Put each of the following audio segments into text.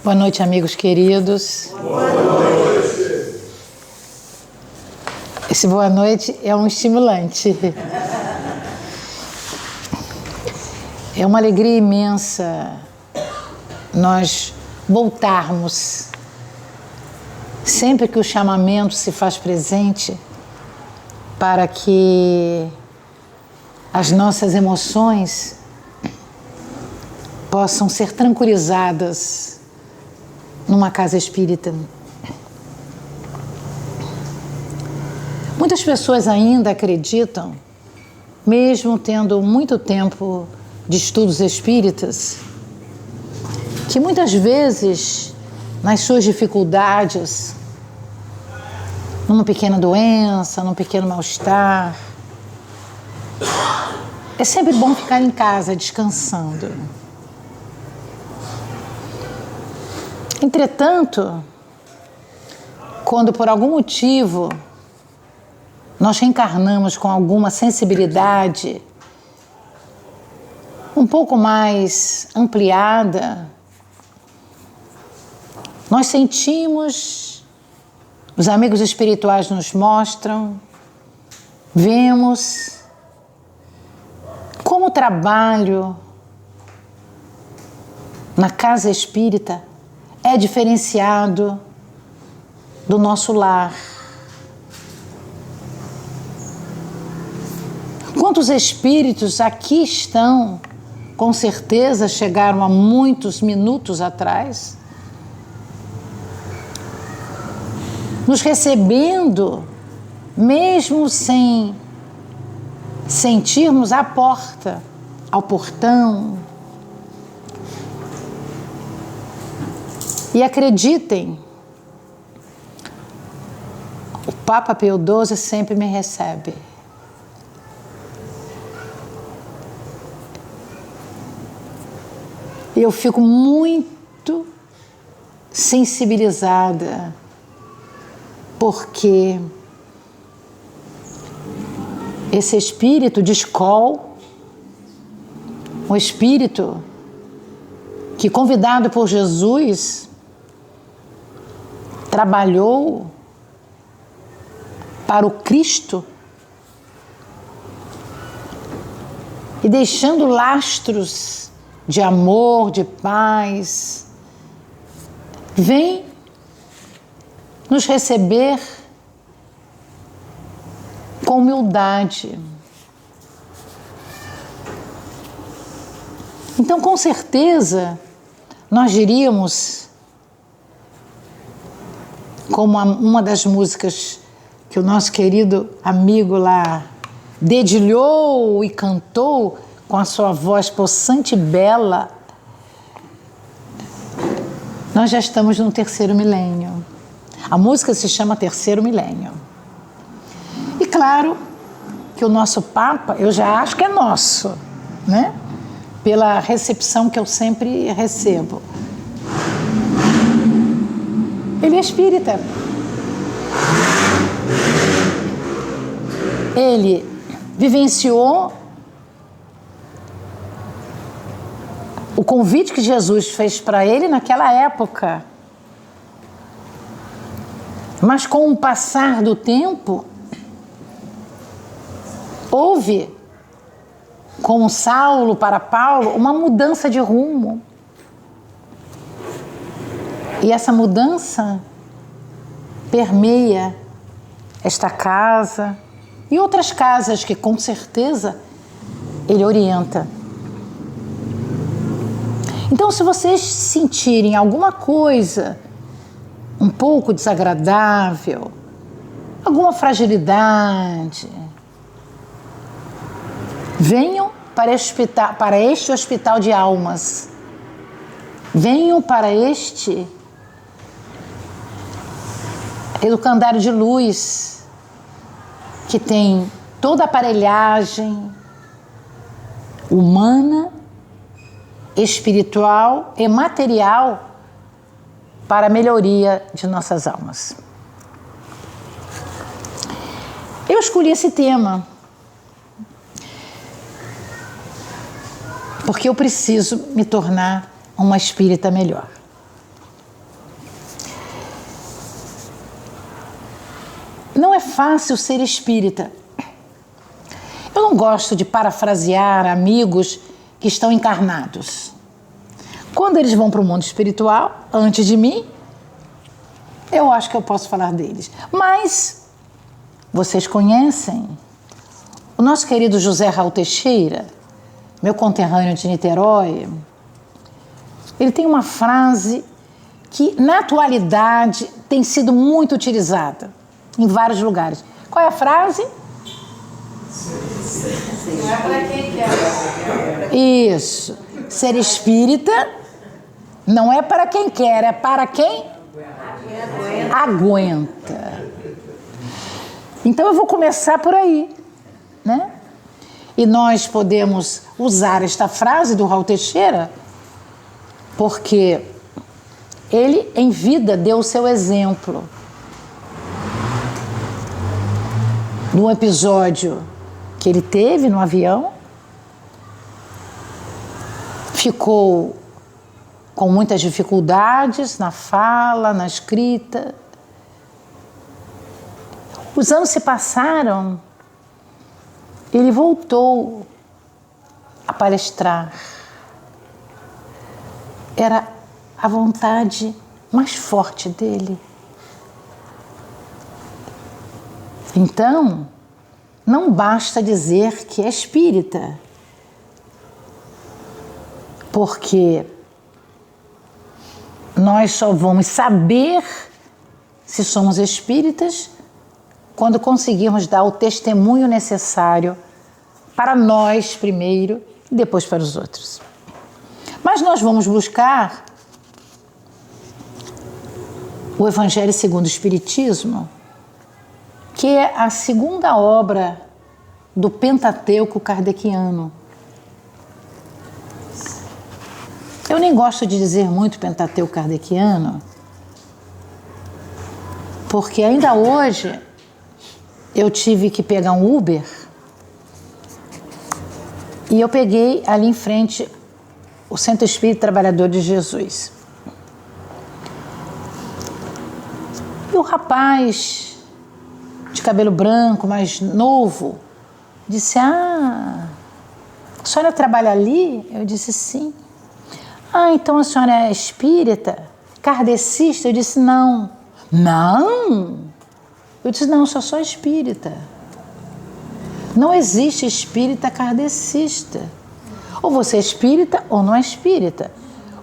Boa noite, amigos queridos. Boa noite. Esse boa noite é um estimulante. É uma alegria imensa nós voltarmos, sempre que o chamamento se faz presente, para que as nossas emoções possam ser tranquilizadas numa casa espírita. Muitas pessoas ainda acreditam, mesmo tendo muito tempo de estudos espíritas, que muitas vezes, nas suas dificuldades, numa pequena doença, num pequeno mal-estar, é sempre bom ficar em casa descansando. Entretanto, quando por algum motivo nós reencarnamos com alguma sensibilidade um pouco mais ampliada, nós sentimos, os amigos espirituais nos mostram, vemos como o trabalho na casa espírita é diferenciado do nosso lar. Quantos espíritos aqui estão, com certeza chegaram há muitos minutos atrás, nos recebendo, mesmo sem sentirmos à porta, ao portão. E acreditem, o Papa Pio XII sempre me recebe. E eu fico muito sensibilizada, porque esse espírito de escola, um espírito que, convidado por Jesus, trabalhou para o Cristo e deixando lastros de amor, de paz, vem nos receber com humildade. Então, com certeza, nós diríamos, como uma das músicas que o nosso querido amigo lá dedilhou e cantou com a sua voz possante e bela, nós já estamos no terceiro milênio. A música se chama Terceiro Milênio. E claro que o nosso Papa, eu já acho que é nosso, né? Pela recepção que eu sempre recebo. Ele é espírita. Ele vivenciou o convite que Jesus fez para ele naquela época. Mas com o passar do tempo, houve, como Saulo para Paulo, uma mudança de rumo. E essa mudança permeia esta casa e outras casas que, com certeza, ele orienta. Então, se vocês sentirem alguma coisa um pouco desagradável, alguma fragilidade, venham para este hospital de almas. Venham para este educandário de luz, que tem toda a aparelhagem humana, espiritual e material para a melhoria de nossas almas. Eu escolhi esse tema porque eu preciso me tornar uma espírita melhor. Não é fácil ser espírita. Eu não gosto de parafrasear amigos que estão encarnados. Quando eles vão para o mundo espiritual, antes de mim, eu acho que eu posso falar deles. Mas vocês conhecem o nosso querido José Raul Teixeira, meu conterrâneo de Niterói. Ele tem uma frase que, na atualidade, tem sido muito utilizada em vários lugares. Qual é a frase? Não é para quem quer. Isso. Ser espírita não é para quem quer, é para quem aguenta. Então eu vou começar por aí, né? E nós podemos usar esta frase do Raul Teixeira porque ele, em vida, deu o seu exemplo. No episódio que ele teve no avião, ficou com muitas dificuldades na fala, na escrita. Os anos se passaram, ele voltou a palestrar. Era a vontade mais forte dele. Então, não basta dizer que é espírita, porque nós só vamos saber se somos espíritas quando conseguirmos dar o testemunho necessário para nós primeiro e depois para os outros. Mas nós vamos buscar o Evangelho segundo o Espiritismo, que é a segunda obra do Pentateuco kardeciano. Eu nem gosto de dizer muito Pentateuco kardeciano, porque ainda hoje eu tive que pegar um Uber e eu peguei ali em frente o Centro Espírita Trabalhador de Jesus. E o rapaz de cabelo branco, mais novo, disse: "Ah, a senhora trabalha ali?" Eu disse: "Sim." "Ah, então a senhora é espírita? Kardecista?" Eu disse: "Não." "Não?" Eu disse: "Não, só sou espírita." Não existe espírita kardecista. Ou você é espírita ou não é espírita.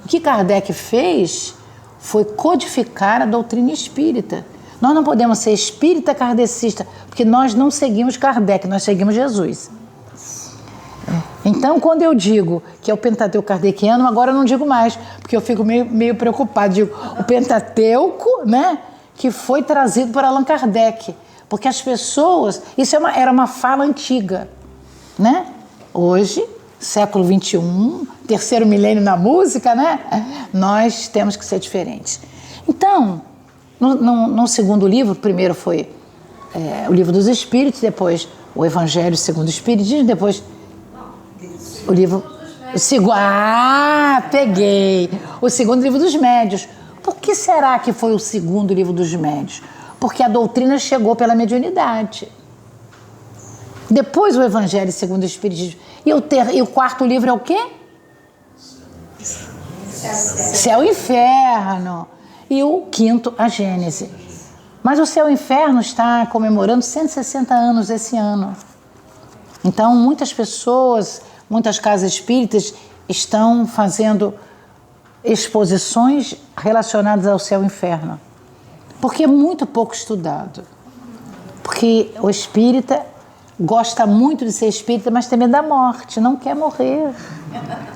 O que Kardec fez foi codificar a doutrina espírita. Nós não podemos ser espírita kardecista, porque nós não seguimos Kardec, nós seguimos Jesus. Então, quando eu digo que é o Pentateuco kardeciano, agora eu não digo mais, porque eu fico meio preocupado. Digo o Pentateuco, né, que foi trazido por Allan Kardec. Porque as pessoas... Isso era uma fala antiga, né? Hoje, século XXI, terceiro milênio na música, né? Nós temos que ser diferentes. Então, no segundo livro, primeiro foi o Livro dos Espíritos, depois o Evangelho segundo o Espiritismo, depois o livro... peguei! O segundo Livro dos Médios. Por que será que foi o segundo Livro dos Médios? Porque a doutrina chegou pela mediunidade. Depois o Evangelho segundo o Espiritismo. E o quarto livro é o quê? Céu e Inferno. E o quinto, a Gênese. Mas o Céu e Inferno está comemorando 160 anos esse ano. Então, muitas pessoas, muitas casas espíritas estão fazendo exposições relacionadas ao Céu e Inferno. Porque é muito pouco estudado. Porque o espírita gosta muito de ser espírita, mas tem medo da morte, não quer morrer.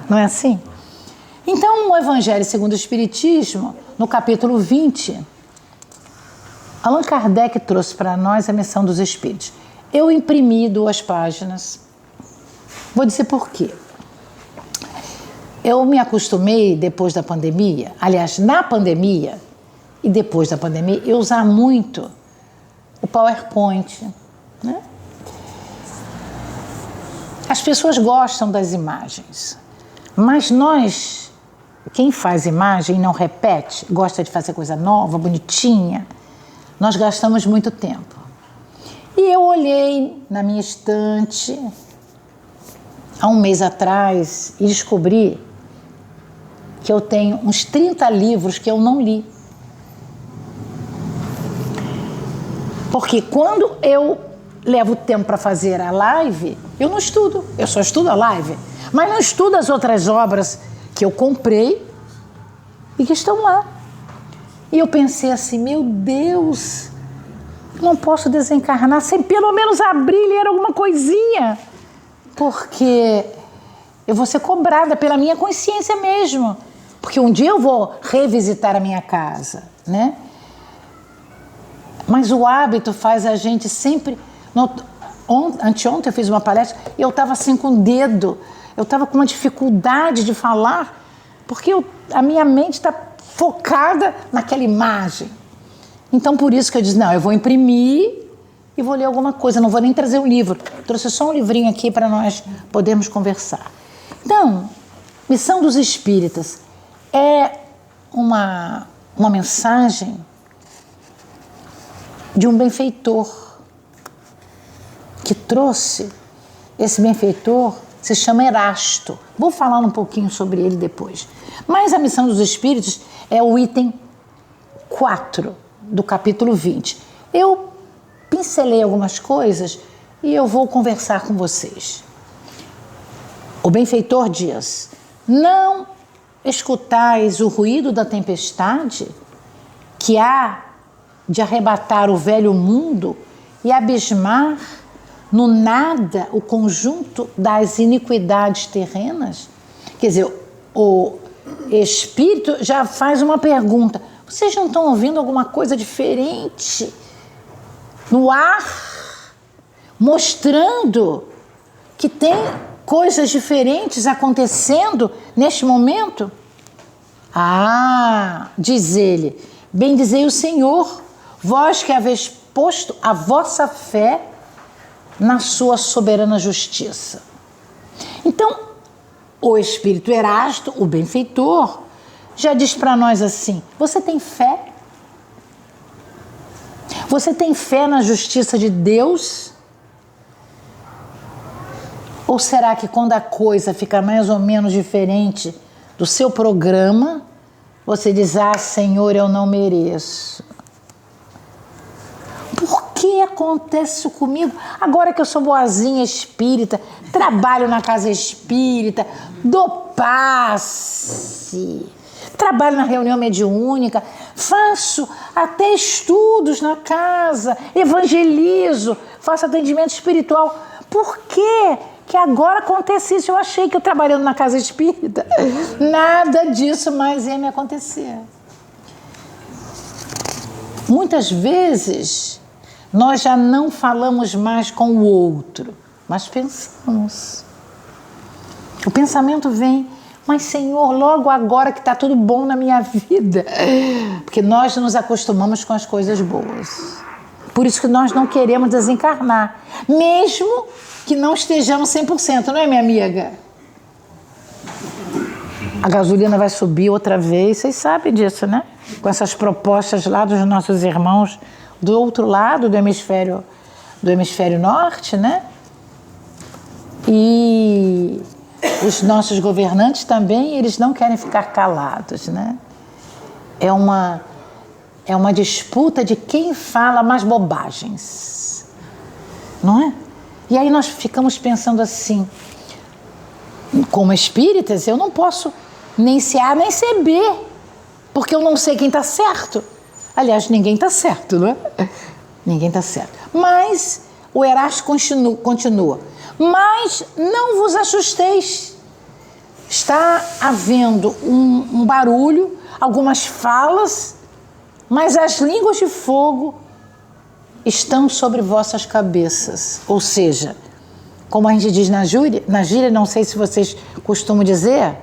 Não é assim? Então, o Evangelho segundo o Espiritismo, no capítulo 20, Allan Kardec trouxe para nós a missão dos espíritos. Eu imprimi 2 páginas. Vou dizer por quê. Eu me acostumei, depois da pandemia, aliás, na pandemia e depois da pandemia, eu usar muito o PowerPoint, né? As pessoas gostam das imagens, mas nós, quem faz imagem e não repete, gosta de fazer coisa nova, bonitinha, nós gastamos muito tempo. E eu olhei na minha estante há um mês atrás e descobri que eu tenho uns 30 livros que eu não li. Porque quando eu levo tempo para fazer a live, eu não estudo, eu só estudo a live, mas não estudo as outras obras que eu comprei e que estão lá. E eu pensei assim, meu Deus, não posso desencarnar sem pelo menos abrir e ler alguma coisinha, porque eu vou ser cobrada pela minha consciência mesmo, porque um dia eu vou revisitar a minha casa, né? Mas o hábito faz a gente sempre... Anteontem eu fiz uma palestra e eu estava assim com o dedo, eu estava com uma dificuldade de falar, porque a minha mente está focada naquela imagem. Então por isso que eu disse, não, eu vou imprimir e vou ler alguma coisa, não vou nem trazer um livro. Trouxe só um livrinho aqui para nós podermos conversar. Então, Missão dos Espíritas é uma mensagem de um benfeitor que trouxe. Esse benfeitor se chama Erasto. Vou falar um pouquinho sobre ele depois. Mas a Missão dos Espíritos é o item 4 do capítulo 20. Eu pincelei algumas coisas e eu vou conversar com vocês. O benfeitor diz: não escutais o ruído da tempestade que há de arrebatar o velho mundo e abismar no nada o conjunto das iniquidades terrenas? Quer dizer, o Espírito já faz uma pergunta. Vocês não estão ouvindo alguma coisa diferente no ar, mostrando que tem coisas diferentes acontecendo neste momento? Ah, diz ele, bendizei o Senhor, vós que haveis posto a vossa fé na sua soberana justiça. Então, o Espírito Erasto, o benfeitor, já diz para nós assim: você tem fé? Você tem fé na justiça de Deus? Ou será que quando a coisa fica mais ou menos diferente do seu programa, você diz: ah, Senhor, eu não mereço? Por que acontece isso comigo? Agora que eu sou boazinha espírita, trabalho na casa espírita, dou passe, trabalho na reunião mediúnica, faço até estudos na casa, evangelizo, faço atendimento espiritual. Por quê que agora acontece isso? Eu achei que eu trabalhando na casa espírita, nada disso mais ia me acontecer. Muitas vezes nós já não falamos mais com o outro, mas pensamos. O pensamento vem: mas Senhor, logo agora que está tudo bom na minha vida. Porque nós nos acostumamos com as coisas boas. Por isso que nós não queremos desencarnar, mesmo que não estejamos 100%, não é, minha amiga? A gasolina vai subir outra vez, vocês sabem disso, né? Com essas propostas lá dos nossos irmãos do outro lado do hemisfério norte, né? E os nossos governantes também, eles não querem ficar calados, né? É uma disputa de quem fala mais bobagens, não é? E aí nós ficamos pensando assim, como espíritas, eu não posso nem ser A nem ser B, porque eu não sei quem está certo. Aliás, ninguém está certo, não é? Ninguém está certo. Mas o Erasto continua. Mas não vos assusteis. Está havendo um barulho, algumas falas, mas as línguas de fogo estão sobre vossas cabeças. Ou seja, como a gente diz na gíria, não sei se vocês costumam dizer,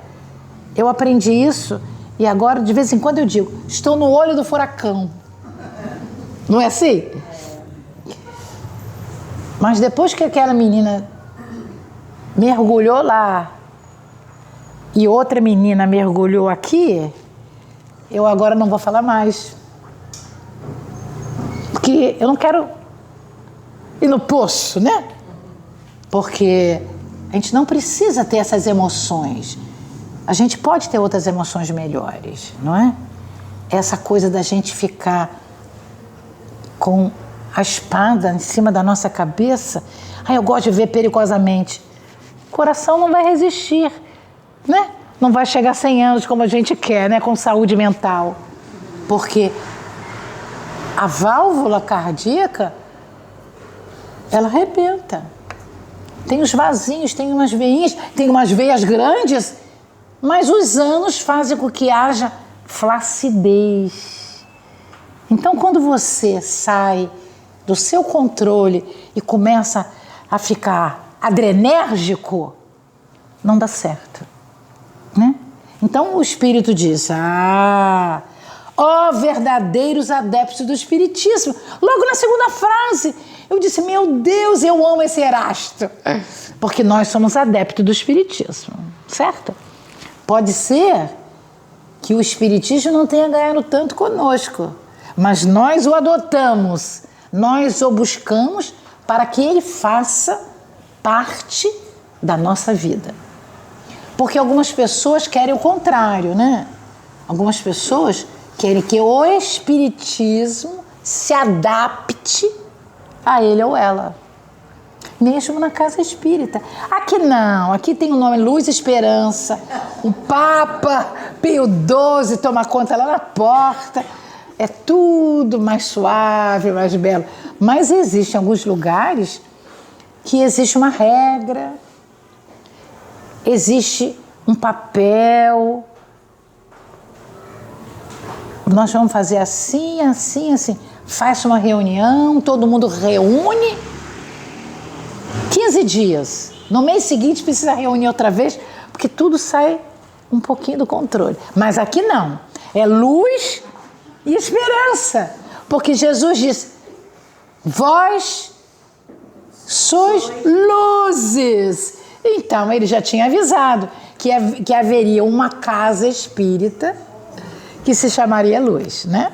eu aprendi isso e agora de vez em quando eu digo: estou no olho do furacão. Não é assim? Mas depois que aquela menina mergulhou lá e outra menina mergulhou aqui, eu agora não vou falar mais. Porque eu não quero e no poço, né? Porque a gente não precisa ter essas emoções. A gente pode ter outras emoções melhores, não é? Essa coisa da gente ficar com a espada em cima da nossa cabeça. Eu gosto de ver perigosamente. O coração não vai resistir, né? Não vai chegar a 100 anos como a gente quer, né? Com saúde mental. Porque a válvula cardíaca, ela arrebenta. Tem os vasinhos, tem umas veinhas, tem umas veias grandes, mas os anos fazem com que haja flacidez. Então, quando você sai do seu controle e começa a ficar adrenérgico, não dá certo, né? Então, o Espírito diz, ó verdadeiros adeptos do Espiritismo. Logo na segunda frase, eu disse, meu Deus, eu amo esse Erasto. Porque nós somos adeptos do Espiritismo, certo? Pode ser que o Espiritismo não tenha ganhado tanto conosco, mas nós o adotamos, nós o buscamos para que ele faça parte da nossa vida. Porque algumas pessoas querem o contrário, né? Algumas pessoas querem que o Espiritismo se adapte a ele ou ela. Mesmo na casa espírita. Aqui não, aqui tem o nome Luz e Esperança. O Papa Pio XII toma conta lá na porta. É tudo mais suave, mais belo. Mas existem alguns lugares que existe uma regra, existe um papel. Nós vamos fazer assim, assim, assim. Faz uma reunião, todo mundo reúne. 15 dias. No mês seguinte precisa reunir outra vez, porque tudo sai um pouquinho do controle. Mas aqui não. É luz e esperança. Porque Jesus disse, vós sois luzes. Então, ele já tinha avisado que haveria uma casa espírita que se chamaria Luz, né?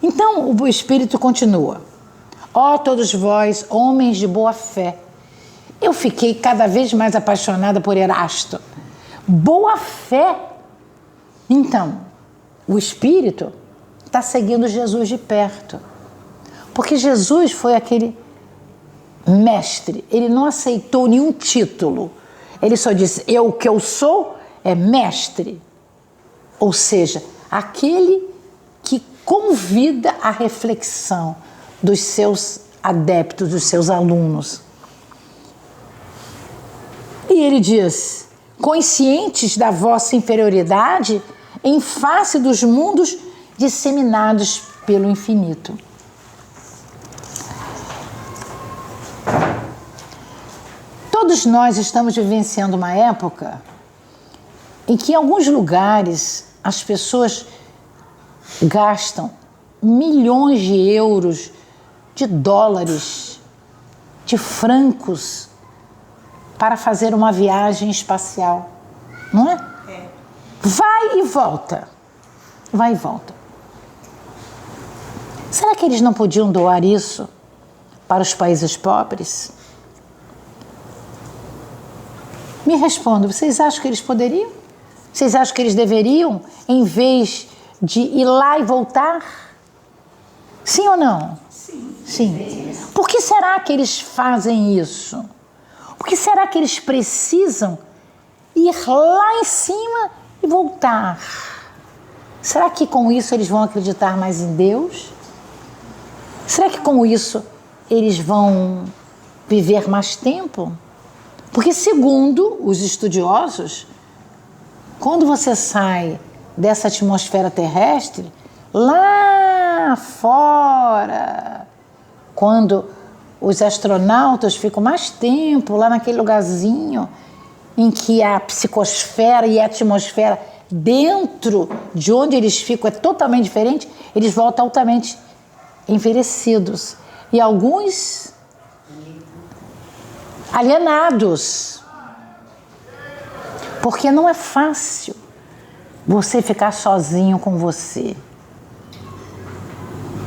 Então, o Espírito continua. Ó todos vós, homens de boa fé. Eu fiquei cada vez mais apaixonada por Erasto. Boa fé. Então, o Espírito está seguindo Jesus de perto. Porque Jesus foi aquele mestre. Ele não aceitou nenhum título. Ele só disse, o que eu sou é mestre. Ou seja, aquele que convida a reflexão dos seus adeptos, dos seus alunos. E ele diz, conscientes da vossa inferioridade em face dos mundos disseminados pelo infinito. Todos nós estamos vivenciando uma época em que em alguns lugares as pessoas gastam milhões de euros, de dólares, de francos para fazer uma viagem espacial, não é? Vai e volta. Vai e volta. Será que eles não podiam doar isso para os países pobres? Me respondam, vocês acham que eles poderiam? Vocês acham que eles deveriam, em vez de ir lá e voltar? Sim ou não? Sim. Sim. Por que será que eles fazem isso? Por que será que eles precisam ir lá em cima e voltar? Será que com isso eles vão acreditar mais em Deus? Será que com isso eles vão viver mais tempo? Porque segundo os estudiosos, quando você sai dessa atmosfera terrestre, lá fora, quando os astronautas ficam mais tempo lá naquele lugarzinho em que a psicosfera e a atmosfera dentro de onde eles ficam é totalmente diferente, eles voltam altamente envelhecidos. E alguns alienados. Porque não é fácil você ficar sozinho com você.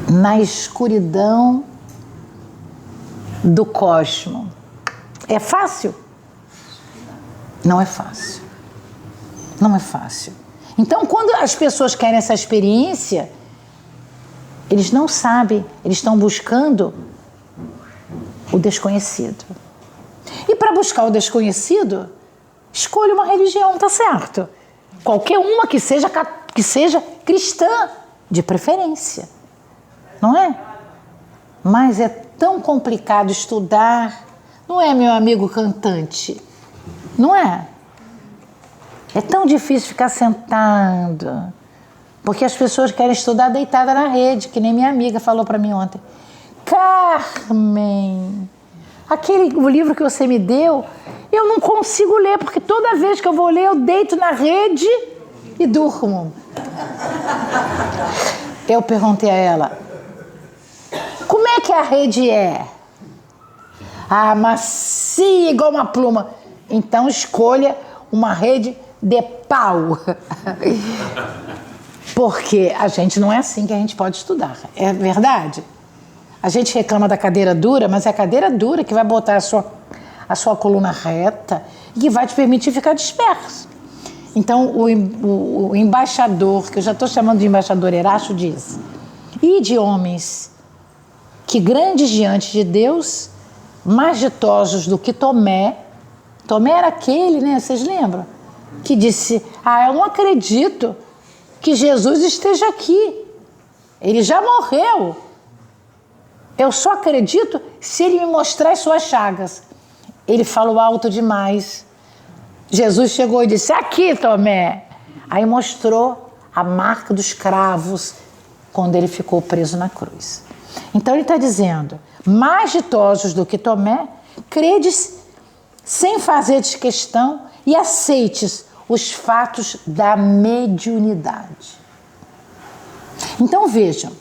Na escuridão do cosmos. É fácil? Não é fácil. Não é fácil. Então, quando as pessoas querem essa experiência, eles não sabem, eles estão buscando o desconhecido. E para buscar o desconhecido, escolha uma religião, tá certo? Qualquer uma que seja cristã, de preferência. Não é? Mas é tão complicado estudar. Não é, meu amigo cantante? Não é? É tão difícil ficar sentado. Porque as pessoas querem estudar deitada na rede, que nem minha amiga falou para mim ontem. Carmen, o livro que você me deu, eu não consigo ler, porque toda vez que eu vou ler, eu deito na rede e durmo. Eu perguntei a ela, como é que a rede é? Ah, macia, igual uma pluma. Então escolha uma rede de pau. Porque a gente não é assim que a gente pode estudar. É verdade? A gente reclama da cadeira dura, mas é a cadeira dura que vai botar a sua coluna reta e que vai te permitir ficar disperso. Então, o embaixador, que eu já estou chamando de embaixador Erasto, diz: e de homens que grandes diante de Deus, mais ditosos do que Tomé. Tomé era aquele, né? Vocês lembram? Que disse, eu não acredito que Jesus esteja aqui. Ele já morreu. Eu só acredito se ele me mostrar as suas chagas. Ele falou alto demais. Jesus chegou e disse, aqui, Tomé. Aí mostrou a marca dos cravos quando ele ficou preso na cruz. Então ele está dizendo, mais ditosos do que Tomé, credes sem fazeres questão e aceites os fatos da mediunidade. Então vejam,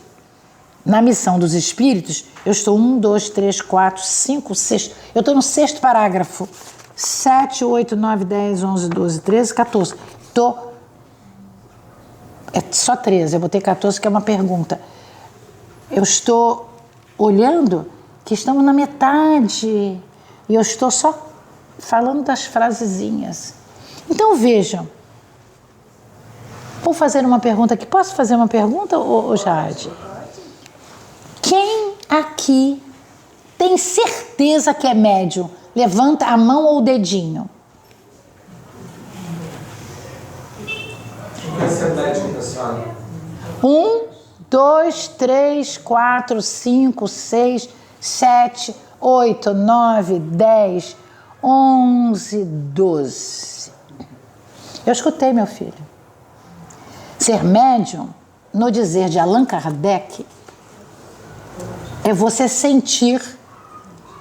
na missão dos espíritos, eu estou 1, 2, 3, 4, 5, 6, eu estou no 6º parágrafo, 7, 8, 9, 10, 11, 12, 13, 14. É só 13, eu botei 14 que é uma pergunta. Eu estou olhando que estamos na metade e eu estou só falando das frasezinhas. Então vejam, vou fazer uma pergunta aqui. Posso fazer uma pergunta, ô Jade? Quem aqui tem certeza que é médium? Levanta a mão ou o dedinho. Quem é médium da senhora? 1, 2, 3, 4, 5, 6, 7, 8, 9, 10, 11, 12. Eu escutei, meu filho. Ser médium, no dizer de Allan Kardec, é você sentir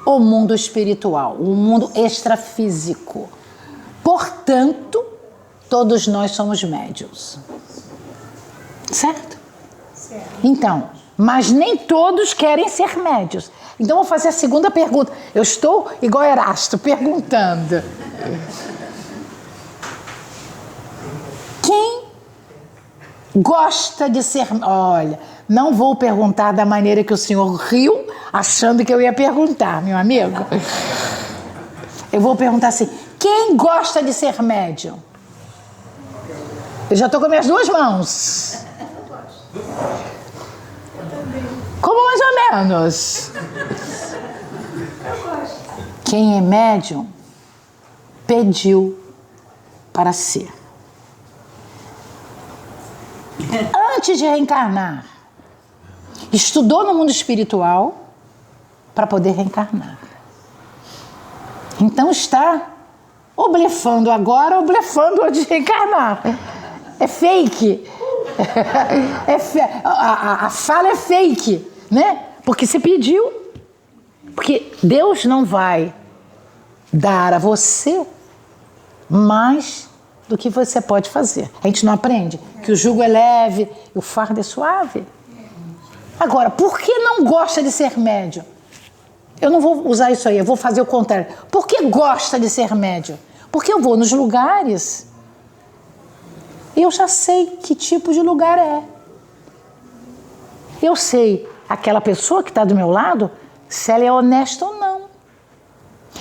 o mundo espiritual, o mundo extrafísico. Portanto, todos nós somos médiuns. Certo? Certo. Então, mas nem todos querem ser médiuns. Então, vou fazer a segunda pergunta. Eu estou igual Erasto, perguntando. Quem gosta de ser... Olha, não vou perguntar da maneira que o senhor riu, achando que eu ia perguntar, meu amigo. Eu vou perguntar assim, quem gosta de ser médium? Eu já estou com minhas duas mãos. Como mais ou menos? Quem é médium pediu para ser. Antes de reencarnar, estudou no mundo espiritual para poder reencarnar. Então está ou blefando agora ou blefando antes de reencarnar. É fake. A fala é fake, né? Porque você pediu. Porque Deus não vai dar a você mais do que você pode fazer. A gente não aprende que o jugo é leve e o fardo é suave. Agora, por que não gosta de ser médium? Eu não vou usar isso aí, eu vou fazer o contrário. Por que gosta de ser médium? Porque eu vou nos lugares e eu já sei que tipo de lugar é. Eu sei aquela pessoa que está do meu lado, se ela é honesta ou não.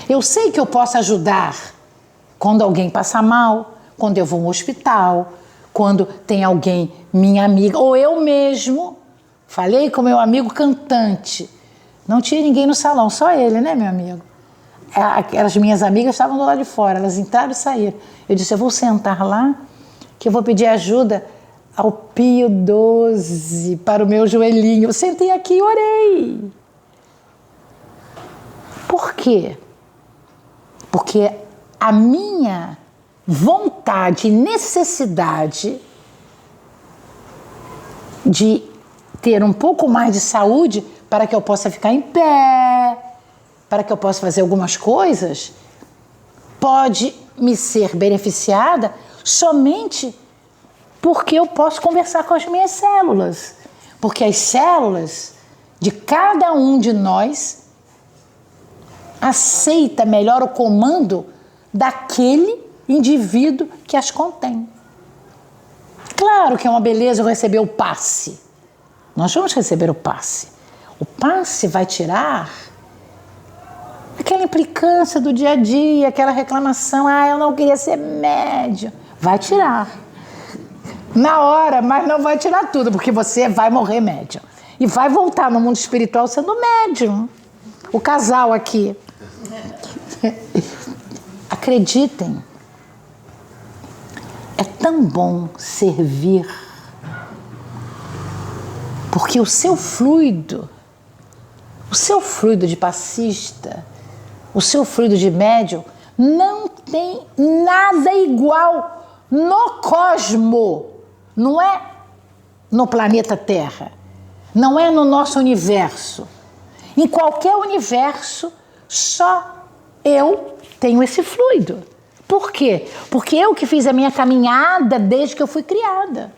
Eu sei que eu posso ajudar quando alguém passa mal, quando eu vou ao hospital, quando tem alguém, minha amiga, ou eu mesmo. Falei com meu amigo cantante. Não tinha ninguém no salão, só ele, né, meu amigo? As minhas amigas estavam do lado de fora, elas entraram e saíram. Eu disse, eu vou sentar lá, que eu vou pedir ajuda ao Pio XII para o meu joelhinho. Eu sentei aqui e orei. Por quê? Porque a minha vontade e necessidade de ter um pouco mais de saúde para que eu possa ficar em pé, para que eu possa fazer algumas coisas, pode me ser beneficiada somente porque eu posso conversar com as minhas células. Porque as células de cada um de nós aceita melhor o comando daquele indivíduo que as contém. Claro que é uma beleza eu receber o passe. Nós vamos receber o passe. O passe vai tirar aquela implicância do dia a dia, aquela reclamação, eu não queria ser médium. Vai tirar. Na hora, mas não vai tirar tudo, porque você vai morrer médium. E vai voltar no mundo espiritual sendo médium. O casal aqui. Acreditem, é tão bom servir, porque o seu fluido de passista, o seu fluido de médium, não tem nada igual no cosmo, não é no planeta Terra, não é no nosso universo. Em qualquer universo, só eu tenho esse fluido. Por quê? Porque eu que fiz a minha caminhada desde que eu fui criada.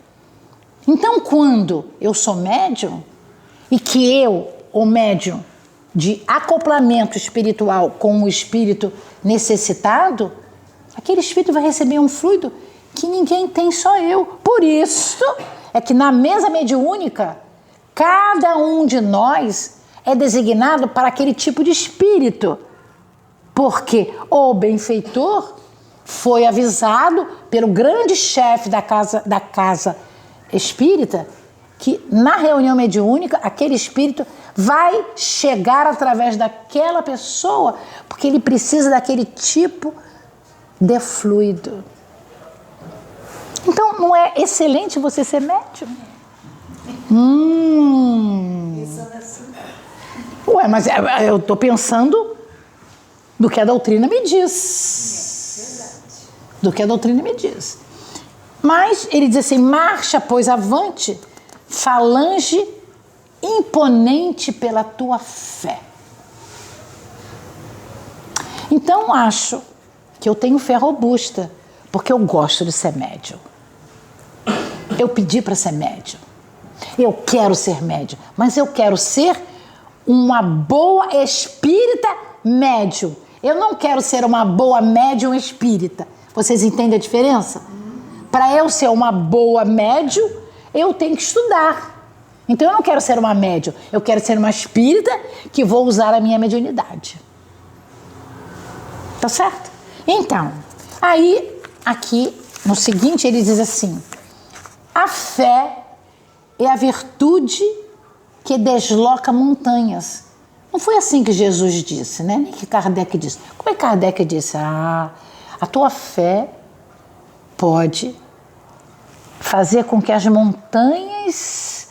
Então, quando eu sou médium, e que eu, o médium de acoplamento espiritual com o espírito necessitado, aquele espírito vai receber um fluido que ninguém tem, só eu. Por isso é que na mesa mediúnica, cada um de nós é designado para aquele tipo de espírito. Porque o benfeitor foi avisado pelo grande chefe da casa espírita que na reunião mediúnica aquele espírito vai chegar através daquela pessoa, porque ele precisa daquele tipo de fluido. Então, não é excelente você ser médium? Ué, mas eu estou pensando do que a doutrina me diz. Do que a doutrina me diz. Mas ele diz assim, marcha, pois, avante, falange imponente pela tua fé. Então, acho que eu tenho fé robusta, porque eu gosto de ser médium. Eu pedi para ser médium. Eu quero ser médium, mas eu quero ser uma boa espírita médium. Eu não quero ser uma boa médium espírita. Vocês entendem a diferença? Para eu ser uma boa médium, eu tenho que estudar. Então eu não quero ser uma médium, eu quero ser uma espírita que vou usar a minha mediunidade. Tá certo? Então, aí, aqui, no seguinte, ele diz assim, a fé é a virtude que desloca montanhas. Não foi assim que Jesus disse, né? Nem que Kardec disse. Como é que Kardec disse? A tua fé pode fazer com que as montanhas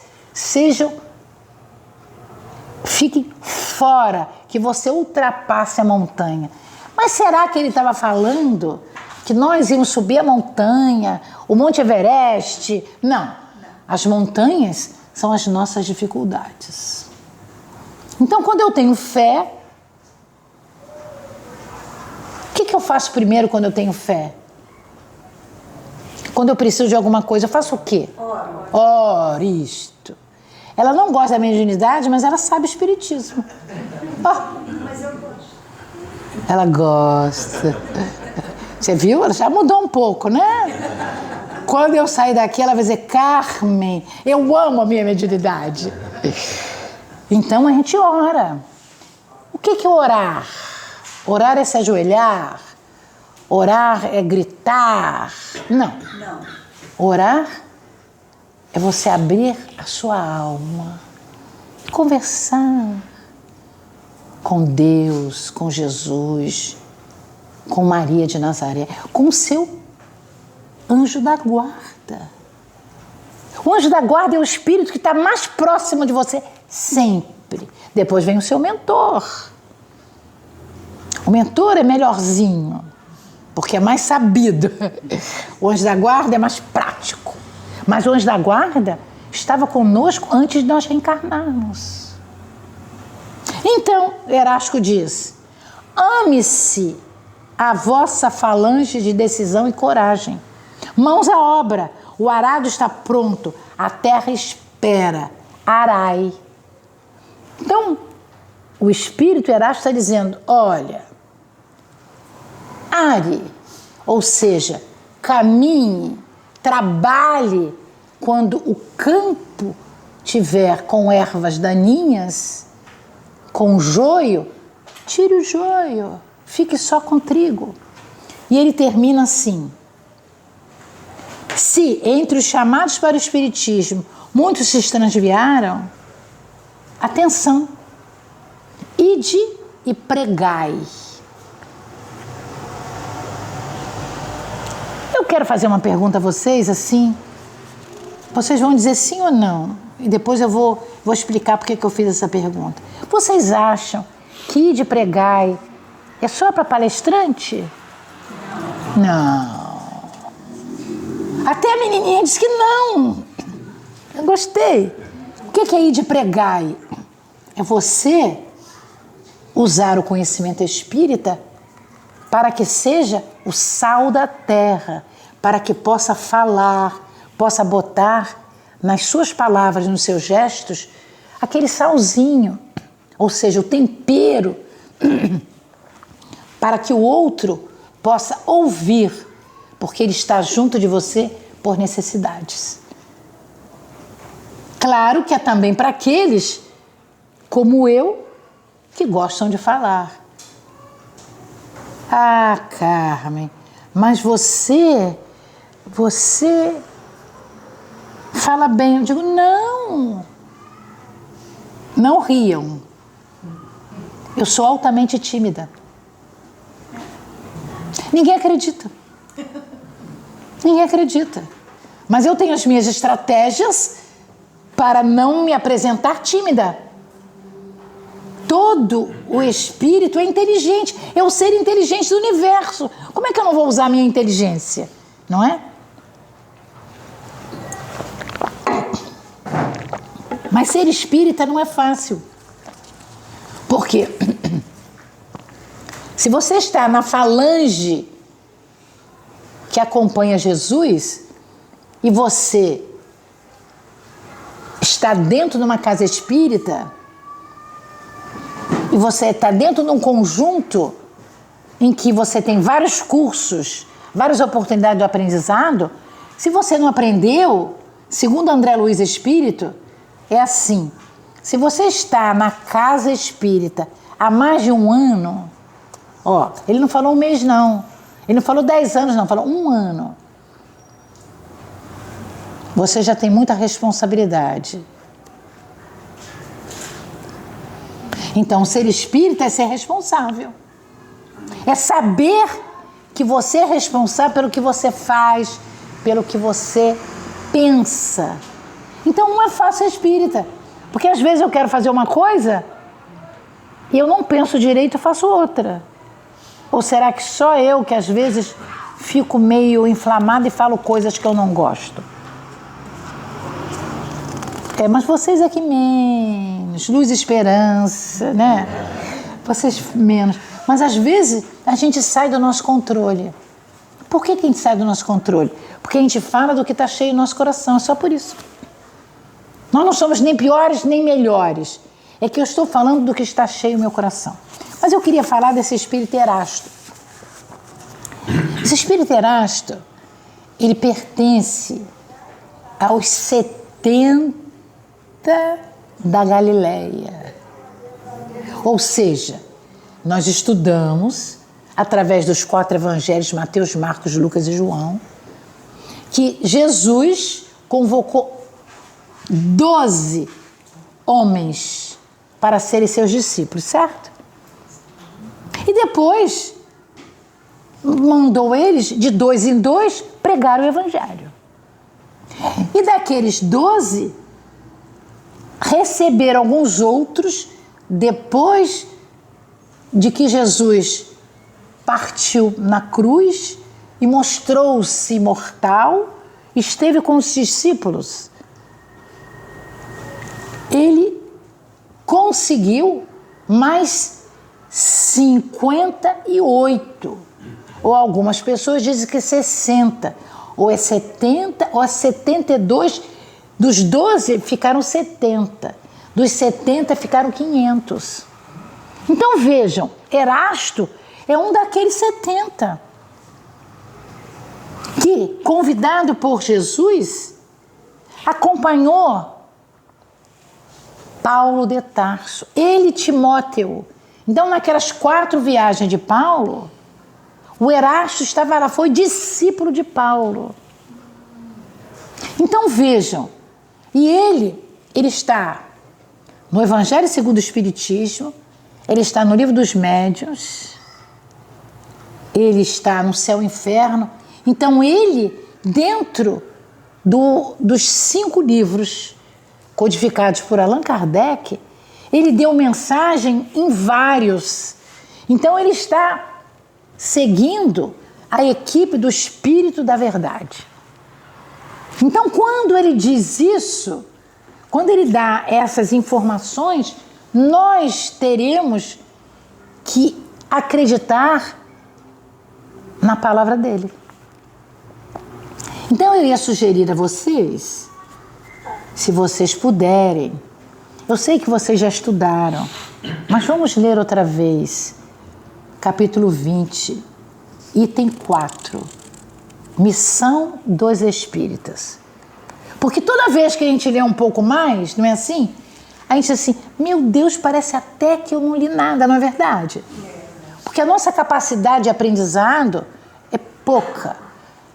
fiquem fora, que você ultrapasse a montanha. Mas será que ele estava falando que nós íamos subir a montanha, o Monte Everest? Não. As montanhas são as nossas dificuldades. Então, quando eu tenho fé, o que eu faço primeiro quando eu tenho fé? Quando eu preciso de alguma coisa, eu faço o quê? Oro, isto. Ela não gosta da mediunidade, mas ela sabe espiritismo. Mas eu gosto. Ela gosta. Você viu? Ela já mudou um pouco, né? Quando eu sair daqui, ela vai dizer, Carmen, eu amo a minha mediunidade. Então a gente ora. O que é orar? Orar é se ajoelhar. Orar é gritar. Não. Não. Orar é você abrir a sua alma, conversar com Deus, com Jesus, com Maria de Nazaré, com o seu anjo da guarda. O anjo da guarda é o espírito que está mais próximo de você sempre. Depois vem o seu mentor. O mentor é melhorzinho, porque é mais sabido. O anjo da guarda é mais prático. Mas o anjo da guarda estava conosco antes de nós reencarnarmos. Então, Erasco diz: ame-se a vossa falange de decisão e coragem. Mãos à obra, o arado está pronto, a terra espera, arai. Então, o Espírito Erasto está dizendo: olha, are, ou seja, caminhe, trabalhe. Quando o campo tiver com ervas daninhas, com joio, tire o joio, fique só com trigo. E ele termina assim: se entre os chamados para o Espiritismo muitos se transviaram, atenção, ide e pregai. Eu quero fazer uma pergunta a vocês assim, vocês vão dizer sim ou não, e depois eu vou explicar por que eu fiz essa pergunta. Vocês acham que ide e pregai é só para palestrante? Não. Até a menininha disse que não. Eu gostei. O que é ir de pregai? É você usar o conhecimento espírita para que seja o sal da terra, para que possa falar, possa botar nas suas palavras, nos seus gestos, aquele salzinho, ou seja, o tempero, para que o outro possa ouvir, porque ele está junto de você por necessidades. Claro que é também para aqueles, como eu, que gostam de falar. Ah, Carmen, mas você fala bem. Eu digo, não riam. Eu sou altamente tímida. Ninguém acredita. Ninguém acredita. Mas eu tenho as minhas estratégias para não me apresentar tímida. Todo o espírito é inteligente. É o ser inteligente do universo. Como é que eu não vou usar a minha inteligência? Não é? Mas ser espírita não é fácil. Por quê? Se você está na falange que acompanha Jesus e você está dentro de uma casa espírita e você está dentro de um conjunto em que você tem vários cursos, várias oportunidades de aprendizado, se você não aprendeu, segundo André Luiz Espírito, é assim: se você está na casa espírita há mais de um ano, ó, ele não falou um mês não, ele não falou 10 anos não, falou um ano, você já tem muita responsabilidade. Então, ser espírita é ser responsável. É saber que você é responsável pelo que você faz, pelo que você pensa. Então, não é fácil ser espírita. Porque às vezes eu quero fazer uma coisa e eu não penso direito e faço outra. Ou será que só eu que às vezes fico meio inflamada e falo coisas que eu não gosto? Mas vocês aqui menos, luz e esperança, né? Vocês menos. Mas às vezes a gente sai do nosso controle. Por que a gente sai do nosso controle? Porque a gente fala do que está cheio no nosso coração, é só por isso. Nós não somos nem piores nem melhores. É que eu estou falando do que está cheio no meu coração. Mas eu queria falar desse espírito Erasto. Esse espírito Erasto, ele pertence aos 70 da Galileia. Ou seja, nós estudamos, através dos 4 evangelhos, Mateus, Marcos, Lucas e João, que Jesus convocou 12 homens para serem seus discípulos, certo? E depois mandou eles, de 2 em 2, pregar o evangelho. E daqueles 12, receberam alguns outros depois de que Jesus partiu na cruz e mostrou-se imortal, esteve com os discípulos. Ele conseguiu mais 58, ou algumas pessoas dizem que 60, ou é 70, ou é 72. Dos 12 ficaram 70, dos 70 ficaram 500. Então vejam, Erasto é um daqueles 70 que, convidado por Jesus, acompanhou Paulo de Tarso, ele e Timóteo. Então, naquelas 4 viagens de Paulo, o Erasto estava lá, foi discípulo de Paulo. Então vejam, e ele está no Evangelho segundo o Espiritismo, ele está no Livro dos Médiuns, ele está no Céu e Inferno. Então ele, dentro dos 5 livros codificados por Allan Kardec, ele deu mensagem em vários. Então ele está seguindo a equipe do Espírito da Verdade. Então, quando ele diz isso, quando ele dá essas informações, nós teremos que acreditar na palavra dele. Então, eu ia sugerir a vocês, se vocês puderem, eu sei que vocês já estudaram, mas vamos ler outra vez, capítulo 20, item 4. Missão dos Espíritas. Porque toda vez que a gente lê um pouco mais, não é assim? A gente diz assim, meu Deus, parece até que eu não li nada, não é verdade? Porque a nossa capacidade de aprendizado é pouca.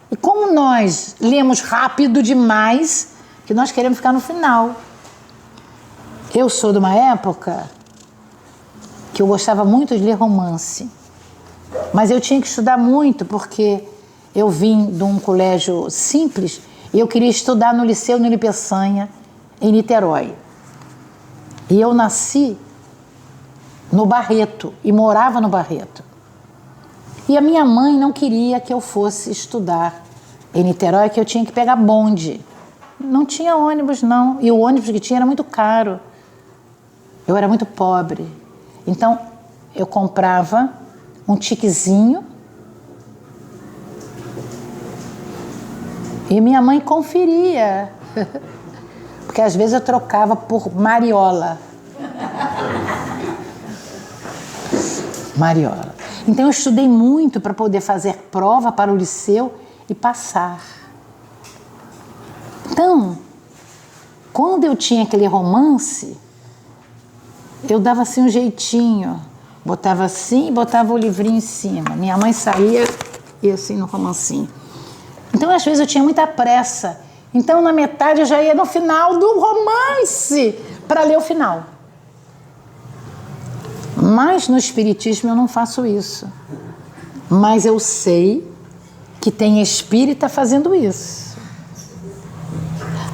E como nós lemos rápido demais, que nós queremos ficar no final. Eu sou de uma época que eu gostava muito de ler romance. Mas eu tinha que estudar muito, porque eu vim de um colégio simples e eu queria estudar no Liceu Nilo Peçanha, em Niterói. E eu nasci no Barreto e morava no Barreto. E a minha mãe não queria que eu fosse estudar em Niterói, que eu tinha que pegar bonde. Não tinha ônibus, não. E o ônibus que tinha era muito caro. Eu era muito pobre. Então, eu comprava um tiquezinho e minha mãe conferia, porque às vezes eu trocava por mariola. Mariola. Então eu estudei muito para poder fazer prova para o liceu e passar. Então, quando eu tinha aquele romance, eu dava assim um jeitinho, botava assim e botava o livrinho em cima. Minha mãe saía e assim no romancinho. Então, às vezes, eu tinha muita pressa. Então, na metade, eu já ia no final do romance para ler o final. Mas no Espiritismo eu não faço isso. Mas eu sei que tem espírita fazendo isso.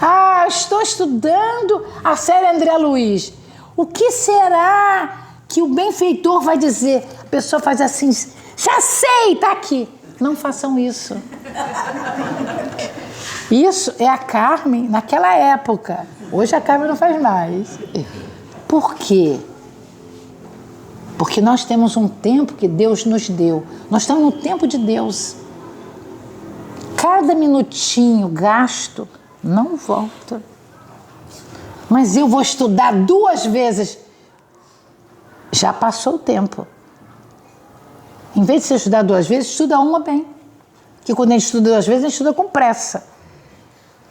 Ah, estou estudando a série André Luiz. O que será que o benfeitor vai dizer? A pessoa faz assim, já sei, tá aqui. Não façam isso. Isso é a Carmen naquela época. Hoje a Carmen não faz mais. Por quê? Porque nós temos um tempo que Deus nos deu. Nós estamos no tempo de Deus. Cada minutinho gasto não volta. Mas eu vou estudar 2 vezes. Já passou o tempo. Em vez de você estudar 2 vezes, estuda uma bem. Porque quando a gente estuda 2 vezes, a gente estuda com pressa.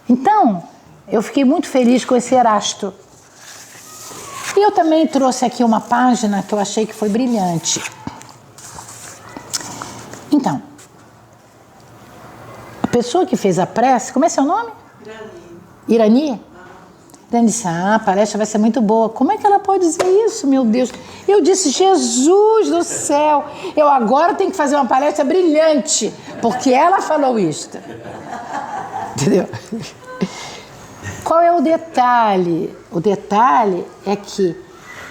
Então, eu fiquei muito feliz com esse Erasto. E eu também trouxe aqui uma página que eu achei que foi brilhante. Então, a pessoa que fez a prece, como é seu nome? Irani? Irani disse, a palestra vai ser muito boa. Como é que ela pode dizer isso, meu Deus? Eu disse, Jesus do céu, eu agora tenho que fazer uma palestra brilhante, porque ela falou isto. Entendeu? Qual é o detalhe? O detalhe é que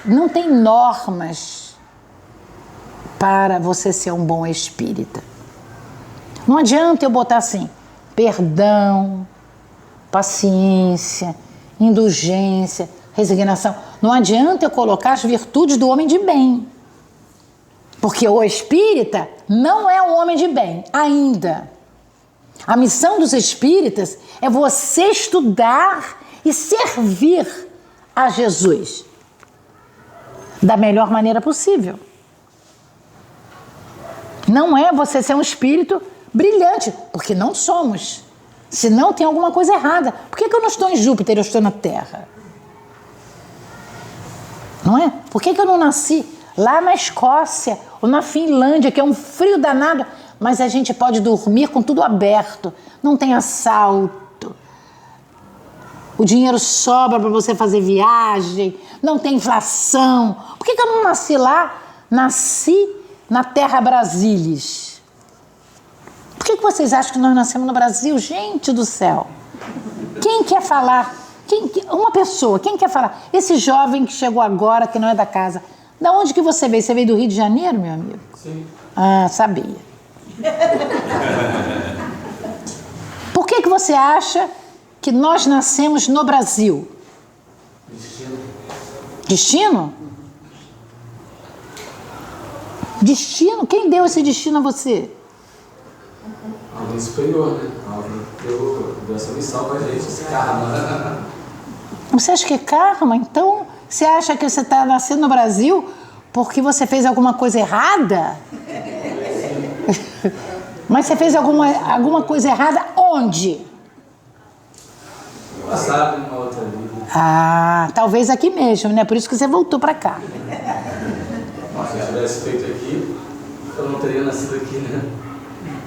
não tem normas para você ser um bom espírita. Não adianta eu botar assim, perdão, paciência, indulgência, resignação. Não adianta eu colocar as virtudes do homem de bem. Porque o espírita não é um homem de bem, ainda. A missão dos espíritas é você estudar e servir a Jesus da melhor maneira possível. Não é você ser um espírito brilhante, porque não somos. Senão tem alguma coisa errada. Por que eu não estou em Júpiter, eu estou na Terra? Não é? Por que eu não nasci lá na Escócia ou na Finlândia, que é um frio danado, mas a gente pode dormir com tudo aberto, não tem assalto, o dinheiro sobra para você fazer viagem, não tem inflação. Por que eu não nasci lá? Nasci na Terra Brasilis. Por que vocês acham que nós nascemos no Brasil? Gente do céu! Quem quer falar? Uma pessoa, quem quer falar? Esse jovem que chegou agora, que não é da casa. Da onde que você veio? Você veio do Rio de Janeiro, meu amigo? Sim. Ah, sabia. Por que você acha que nós nascemos no Brasil? Destino. Destino? Destino? Quem deu esse destino a você? Alguém superior, né? Alguém deu essa missão pra gente, esse karma. Você acha que é karma? Então, você acha que você está nascendo no Brasil porque você fez alguma coisa errada? Mas você fez alguma coisa errada onde? Passado numa outra vida. Ah, talvez aqui mesmo, né? Por isso que você voltou para cá. Se eu tivesse feito aqui, eu não teria nascido aqui, né?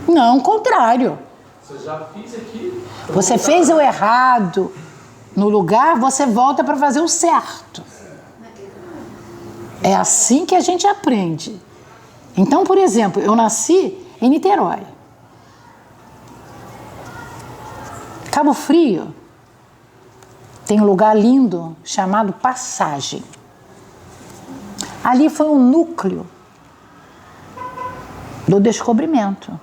Não, o contrário. Se eu já fiz aqui... Você fez o errado no lugar, você volta para fazer o certo. É assim que a gente aprende. Então, por exemplo, eu nasci em Niterói. Cabo Frio tem um lugar lindo chamado Passagem. Ali foi um núcleo do descobrimento.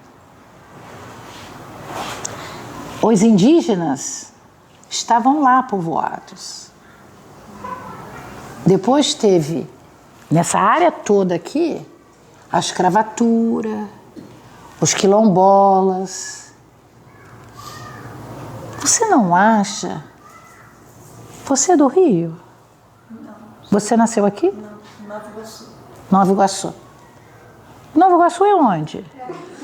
Os indígenas estavam lá povoados. Depois teve, nessa área toda aqui, a escravatura, os quilombolas. Você não acha? Você é do Rio? Não. Você nasceu aqui? Não, Nova Iguaçu. Nova Iguaçu. Nova Iguaçu é onde? É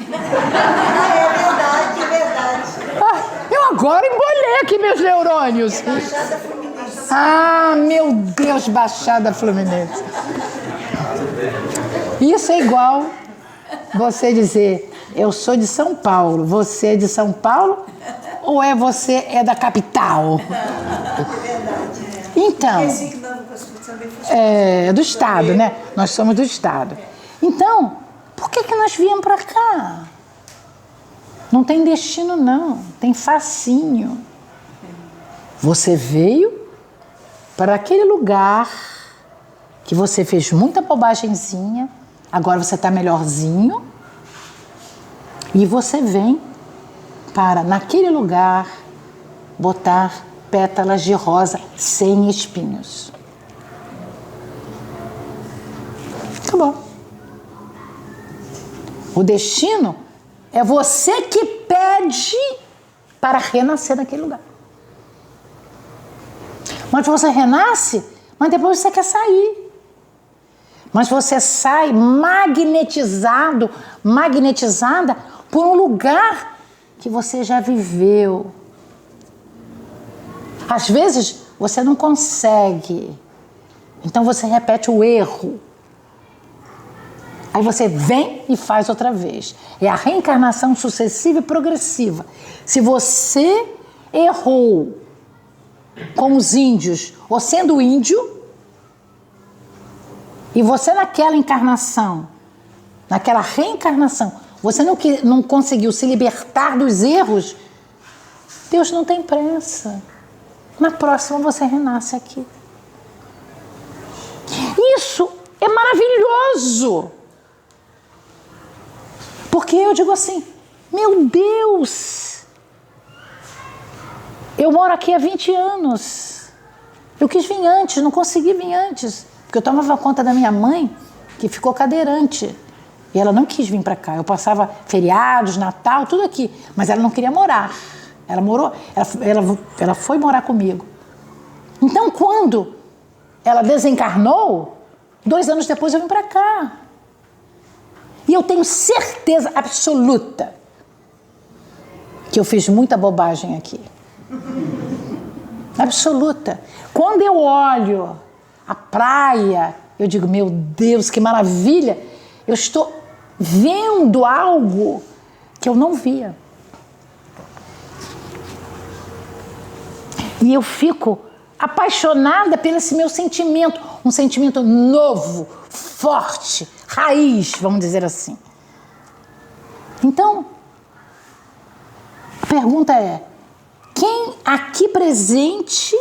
verdade, é verdade. Ah, eu agora embolei aqui meus neurônios. Baixada Fluminense. Ah, meu Deus, Baixada Fluminense. Isso é igual você dizer, eu sou de São Paulo, você é de São Paulo ou você é da capital? É verdade. Então, Esqueci que Nova Iguaçu também foi. é do estado, né? Nós somos do estado. Então, por que nós viemos para cá? Não tem destino, não. Tem facinho. Você veio para aquele lugar que você fez muita bobagemzinha, agora você está melhorzinho, e você vem para, naquele lugar, botar pétalas de rosa sem espinhos. Acabou. O destino é você que pede para renascer naquele lugar. Mas você renasce, mas depois você quer sair. Mas você sai magnetizado, magnetizada por um lugar que você já viveu. Às vezes você não consegue Então você repete o erro. Aí você vem e faz outra vez. É a reencarnação sucessiva e progressiva. Se você errou com os índios, ou sendo índio, e você naquela encarnação, naquela reencarnação, você não conseguiu se libertar dos erros, Deus não tem pressa. Na próxima você renasce aqui. Isso é maravilhoso. Porque eu digo assim, meu Deus, eu moro aqui há 20 anos. Eu quis vir antes, não consegui vir antes. Porque eu tomava conta da minha mãe, que ficou cadeirante. E ela não quis vir para cá. Eu passava feriados, Natal, tudo aqui. Mas ela não queria morar. Ela foi morar comigo. Então, quando ela desencarnou, 2 anos depois eu vim para cá. E eu tenho certeza absoluta que eu fiz muita bobagem aqui. Absoluta. Quando eu olho a praia, eu digo, meu Deus, que maravilha. Eu estou vendo algo que eu não via. E eu fico apaixonada pelo esse meu sentimento. Um sentimento novo, forte, raiz, vamos dizer assim. Então, a pergunta é, quem aqui presente,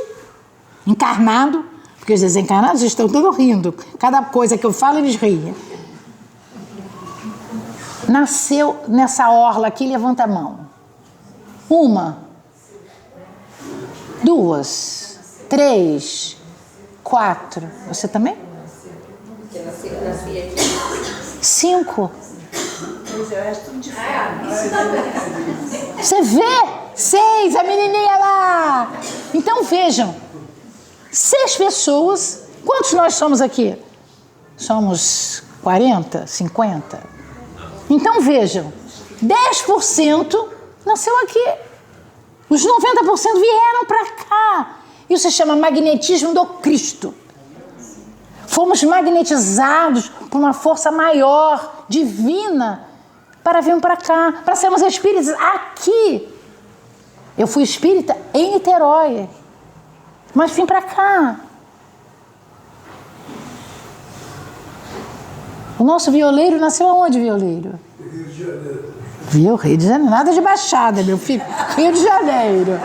encarnado, porque os desencarnados estão todos rindo, cada coisa que eu falo eles riem, nasceu nessa orla aqui, levanta a mão. 1, 2, 3, 4. Você também? 5. Você vê? 6, a menininha lá. Então vejam, 6 pessoas. Quantos nós somos aqui? Somos 40, 50? Então vejam, 10% nasceu aqui. Os 90% vieram para cá. Isso se chama magnetismo do Cristo. Fomos magnetizados por uma força maior, divina, para vir para cá, para sermos espíritas aqui. Eu fui espírita em Niterói, mas vim para cá. O nosso violeiro nasceu aonde, violeiro? Rio de Janeiro. Viu? Rio de Janeiro. Nada de Baixada, meu filho. Rio de Janeiro.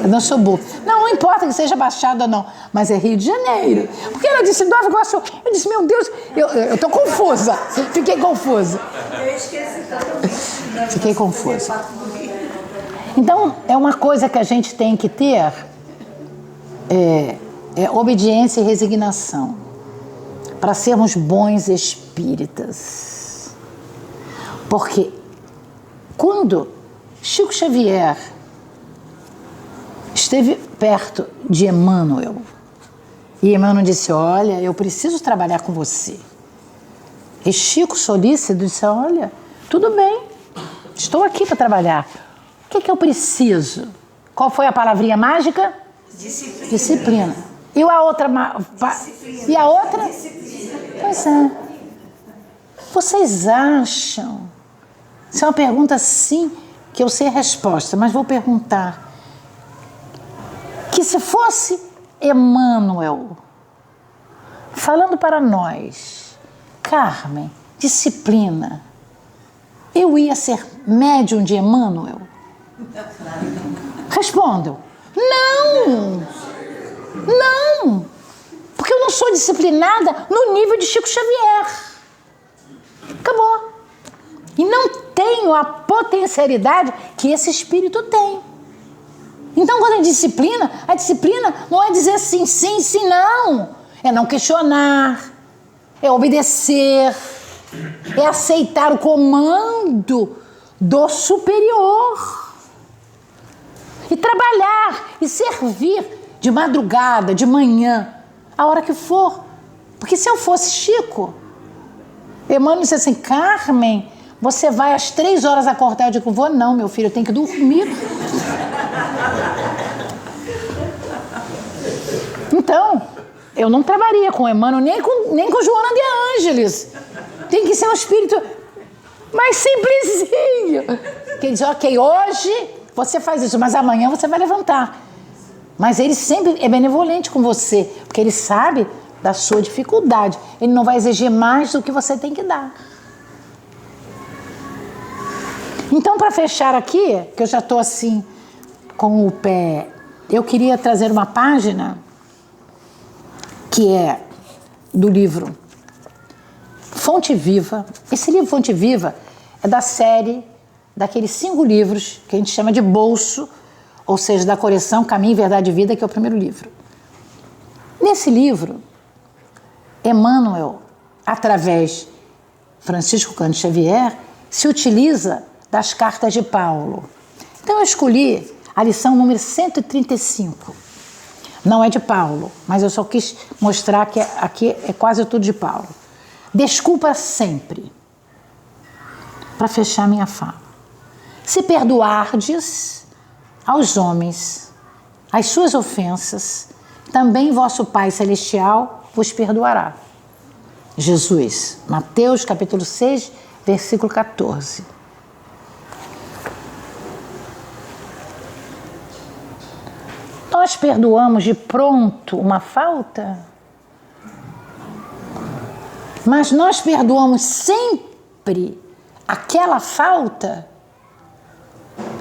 Eu não sou burra. Não importa que seja Baixada ou não, mas é Rio de Janeiro. Porque ela disse, Nova Iguaçu. Eu disse, meu Deus, eu tô confusa. Fiquei confusa. Eu esqueci totalmente. Fiquei confusa. Então, é uma coisa que a gente tem que ter, obediência e resignação, para sermos bons espíritas. Porque quando Chico Xavier esteve perto de Emmanuel, e Emmanuel disse, olha, eu preciso trabalhar com você. E Chico, solícito, disse, olha, tudo bem, estou aqui para trabalhar. O que eu preciso? Qual foi a palavrinha mágica? Disciplina. Disciplina. E a outra? Disciplina. E a outra? Disciplina. Pois é. Vocês acham? Isso é uma pergunta, sim, que eu sei a resposta, mas vou perguntar. Que se fosse Emmanuel falando para nós, Carmen, disciplina, eu ia ser médium de Emmanuel? Respondam. Não! Não! Porque eu não sou disciplinada no nível de Chico Xavier. Acabou. E não tenho a potencialidade que esse espírito tem. Então, quando é disciplina, a disciplina não é dizer sim, sim, sim, não. É não questionar, é obedecer, é aceitar o comando do superior. E trabalhar e servir de madrugada, de manhã, a hora que for. Porque se eu fosse Chico, Emmanuel disse assim, Carmen, você vai às 3 horas acordar. Eu digo, vou não, meu filho, eu tenho que dormir. Então, eu não trabalharia com Emmanuel, nem com Joana de Ângeles. Tem que ser um espírito mais simplesinho. Que diz, ok, hoje você faz isso, mas amanhã você vai levantar. Mas ele sempre é benevolente com você, porque ele sabe da sua dificuldade. Ele não vai exigir mais do que você tem que dar. Então, para fechar aqui, que eu já estou assim, com o pé, eu queria trazer uma página que é do livro Fonte Viva. Esse livro Fonte Viva é da série daqueles 5 livros que a gente chama de bolso, ou seja, da coleção Caminho, Verdade e Vida, que é o primeiro livro. Nesse livro, Emmanuel, através Francisco Cândido Xavier, se utiliza das cartas de Paulo. Então eu escolhi a lição número 135. Não é de Paulo, mas eu só quis mostrar que aqui é quase tudo de Paulo. Desculpa sempre, para fechar minha fala. Se perdoardes aos homens as suas ofensas, também vosso Pai Celestial vos perdoará. Jesus, Mateus capítulo 6, versículo 14. Nós perdoamos de pronto uma falta? Mas nós perdoamos sempre aquela falta?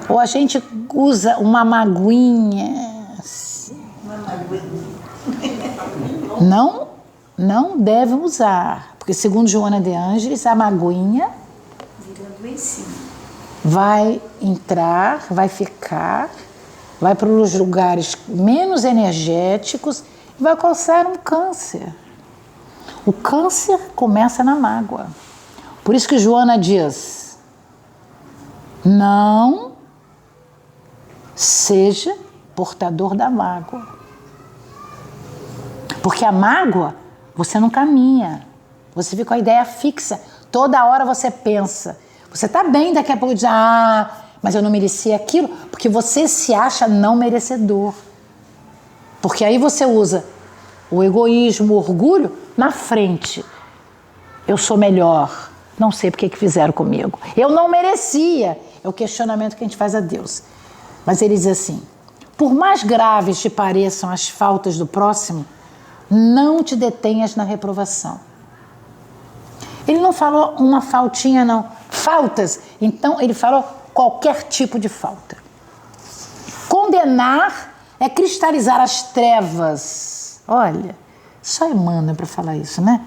Ou a gente usa uma magoinha? Uma magoinha. Não deve usar. Porque segundo Joana de Ângeles, a magoinha vai entrar, vai ficar, vai para os lugares menos energéticos e vai causar um câncer. O câncer começa na mágoa. Por isso que Joana diz, não seja portador da mágoa. Porque a mágoa, você não caminha. Você fica com a ideia fixa. Toda hora você pensa. Você está bem, daqui a pouco diz, mas eu não merecia aquilo, porque você se acha não merecedor. Porque aí você usa o egoísmo, o orgulho na frente. Eu sou melhor, não sei porque que fizeram comigo. Eu não merecia. É o questionamento que a gente faz a Deus. Mas ele diz assim, por mais graves te pareçam as faltas do próximo, não te detenhas na reprovação. Ele não falou uma faltinha, não. Faltas. Então, ele falou qualquer tipo de falta. Condenar é cristalizar as trevas. Olha, só Emmanuel para falar isso, né?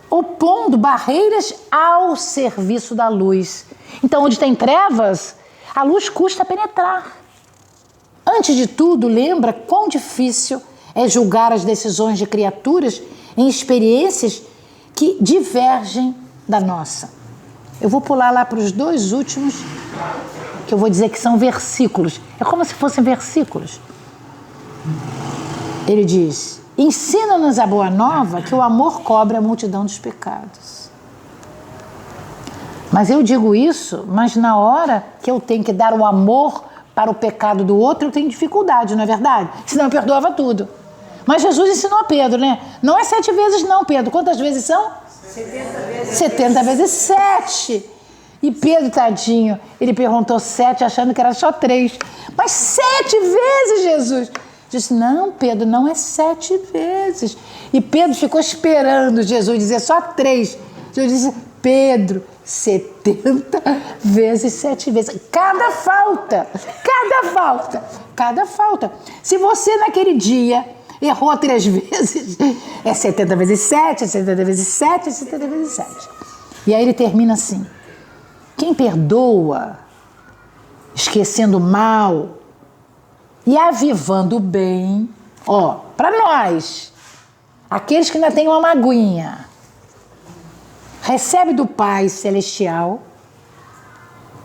Opondo barreiras ao serviço da luz. Então, onde tem trevas, a luz custa penetrar. Antes de tudo, lembra quão difícil é julgar as decisões de criaturas em experiências que divergem da nossa. Eu vou pular lá para os 2 últimos, que eu vou dizer que são versículos. É como se fossem versículos. Ele diz, ensina-nos a boa nova que o amor cobre a multidão dos pecados. Mas eu digo isso, mas na hora que eu tenho que dar o amor para o pecado do outro, eu tenho dificuldade, não é verdade? Senão eu perdoava tudo. Mas Jesus ensinou a Pedro, né? Não é 7 vezes não, Pedro. Quantas vezes são? 70 vezes. 70 vezes 7. E Pedro, tadinho, ele perguntou 7 achando que era só 3. Mas 7 vezes, Jesus. Disse, não, Pedro, não é 7 vezes. E Pedro ficou esperando Jesus dizer só 3. Jesus disse, Pedro, 70 vezes 7 vezes. Cada falta. Se você naquele dia errou 3 vezes, é 70 vezes 7, é 70 vezes 7, é 70 vezes 7. E aí ele termina assim, quem perdoa, esquecendo o mal e avivando o bem, para nós, aqueles que ainda têm uma magoinha, recebe do Pai Celestial,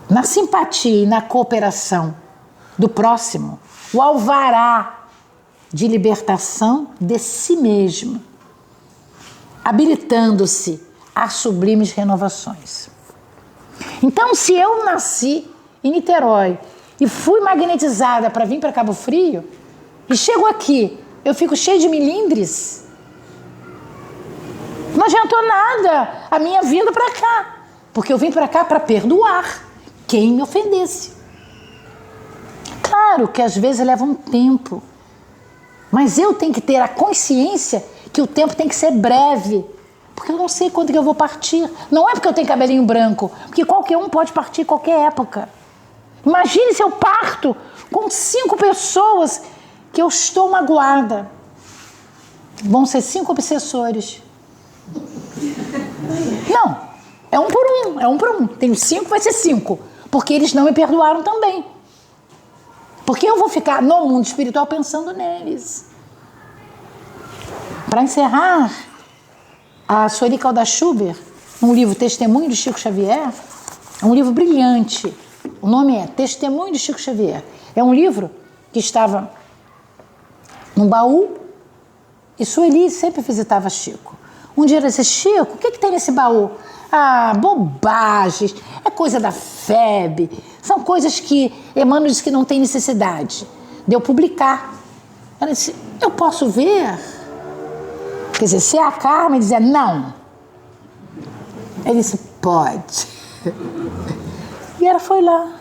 na simpatia e na cooperação do próximo, o alvará de libertação de si mesmo, habilitando-se a sublimes renovações. Então, se eu nasci em Niterói e fui magnetizada para vir para Cabo Frio, e chego aqui eu fico cheio de milindres. Não adiantou nada a minha vinda para cá, porque eu vim para cá para perdoar quem me ofendesse. Claro que às vezes leva um tempo, mas eu tenho que ter a consciência que o tempo tem que ser breve, porque eu não sei quando que eu vou partir. Não é porque eu tenho cabelinho branco, porque qualquer um pode partir em qualquer época. Imagine se eu parto com 5 pessoas que eu estou magoada. Vão ser 5 obsessores. Não, é um por um. Tenho 5, vai ser 5, porque eles não me perdoaram também. Porque eu vou ficar no mundo espiritual pensando neles. Para encerrar, a Sueli Caldas-Schubert, um livro Testemunho de Chico Xavier, é um livro brilhante. O nome é Testemunho de Chico Xavier. É um livro que estava num baú e Sueli sempre visitava Chico. Um dia ela disse: Chico, o que tem nesse baú? Ah, bobagens, é coisa da FEB, são coisas que Emmanuel disse que não tem necessidade de eu publicar. Ela disse: eu posso ver? Quer dizer, se a Carmen dizer não, ele disse: pode. E ela foi lá.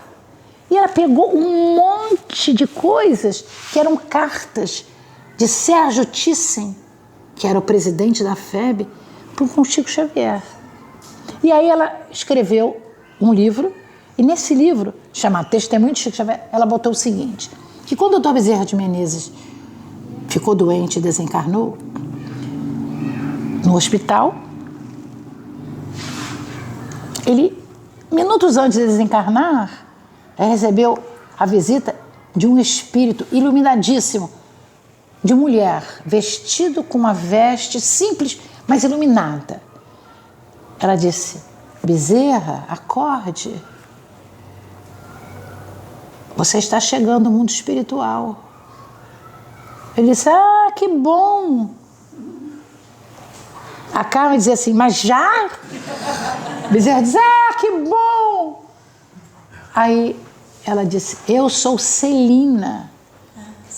E ela pegou um monte de coisas que eram cartas de Sérgio Thyssen, que era o presidente da FEB, com Chico Xavier. E aí ela escreveu um livro, e nesse livro, chamado Testemunho de Chico Xavier, ela botou o seguinte, que quando o Dr. Bezerra de Menezes ficou doente e desencarnou, no hospital, ele, minutos antes de desencarnar, recebeu a visita de um espírito iluminadíssimo, de mulher, vestido com uma veste simples, mas iluminada. Ela disse: Bezerra, acorde. Você está chegando ao mundo espiritual. Ele disse: ah, que bom. A Carmen dizia assim: mas já? Bezerra disse: ah, que bom. Aí ela disse: eu sou Celina,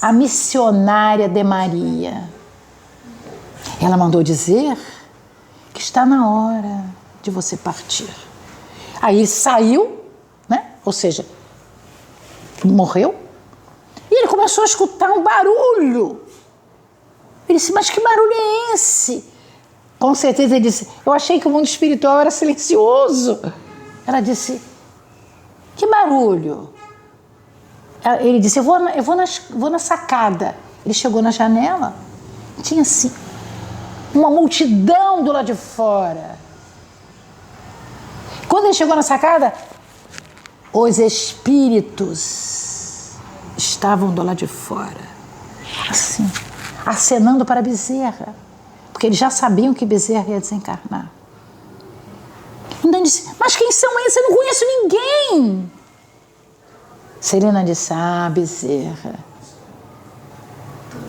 a missionária de Maria. Ela mandou dizer que está na hora de você partir. Aí ele saiu, né? Ou seja, morreu. E ele começou a escutar um barulho. Ele disse: mas que barulho é esse? Com certeza ele disse: eu achei que o mundo espiritual era silencioso. Ela disse: que barulho? Ele disse: eu vou na sacada. Ele chegou na janela, tinha assim uma multidão do lado de fora. Quando ele chegou na sacada, os espíritos estavam do lado de fora, assim, acenando para Bezerra, porque eles já sabiam que Bezerra ia desencarnar. Então ele disse: mas quem são eles? Eu não conheço ninguém. Celina disse: ah, Bezerra,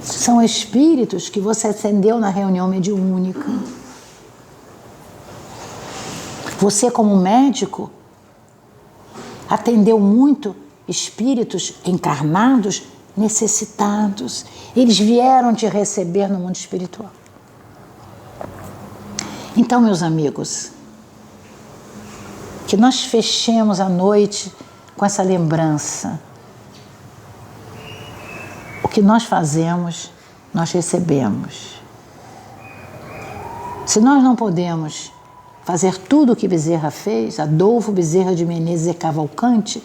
são espíritos que você acendeu na reunião mediúnica. Você, como médico, atendeu muito espíritos encarnados, necessitados. Eles vieram te receber no mundo espiritual. Então, meus amigos, que nós fechemos a noite com essa lembrança. O que nós fazemos, nós recebemos. Se nós não podemos fazer tudo o que Bezerra fez, Adolfo Bezerra de Menezes e Cavalcante,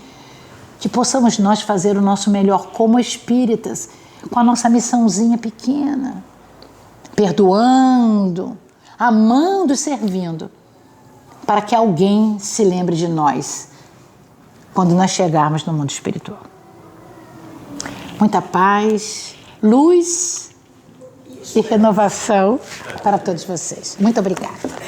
que possamos nós fazer o nosso melhor como espíritas, com a nossa missãozinha pequena, perdoando, amando e servindo, para que alguém se lembre de nós quando nós chegarmos no mundo espiritual. Muita paz, luz e renovação para todos vocês. Muito obrigada.